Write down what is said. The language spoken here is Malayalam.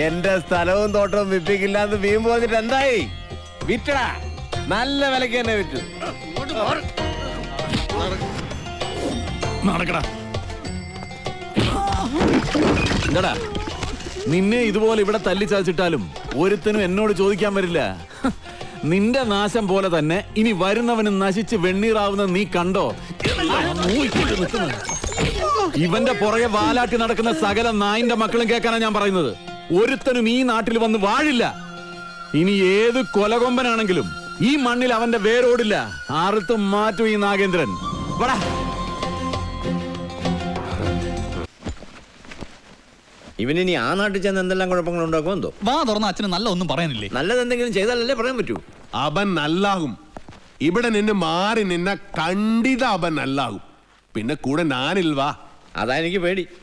എന്റെ സ്ഥലവും തോട്ടവും വിപ്പിക്കില്ലാന്ന് വീമ്പ് വന്നിട്ട് എന്തായി? വിറ്റടാ, നല്ല വിലക്ക് തന്നെ വിറ്റു. നടക്കടാ. എന്താടാ, നിന്നെ ഇതുപോലെ ഇവിടെ തല്ലി ചതച്ചിട്ടാലും ഒരുത്തനും എന്നോട് ചോദിക്കാൻ വരില്ല. നിന്റെ നാശം പോലെ തന്നെ ഇനി വരുന്നവന് നശിച്ച് വെണ്ണീറാവുന്ന നീ കണ്ടോ? ഇവന്റെ പുറകെ വാലാട്ടി നടക്കുന്ന സകല നായിന്റെ മക്കളും കേൾക്കാനാ ഞാൻ പറയുന്നത്. ഒരുത്തനും ഈ നാട്ടിൽ വന്ന് വാഴില്ല. ഇനി ഏത് കൊലകൊമ്പനാണെങ്കിലും ഈ മണ്ണിൽ അവന്റെ വേരോടില്ല. ആർത്തും മാറ്റും ഈ നാഗേന്ദ്രൻ. വടാ. ഇവനിനി ആ നാട്ടിൽ ചെന്ന് എന്തെല്ലാം കുഴപ്പങ്ങൾ ഉണ്ടാക്കുമോ എന്തോ? വാ തുറന്ന അച്ഛന് നല്ല ഒന്നും പറയാനില്ലേ? നല്ലത് എന്തെങ്കിലും ചെയ്താലല്ലേ പറയാൻ പറ്റൂ. അവൻ നല്ലാകും. ഇവിടെ നിന്ന് മാറി നിന്ന കണ്ടിത അവൻ നല്ലാകും. പിന്നെ കൂടെ ഞാനിൽവാ. അതാ എനിക്ക് പേടി.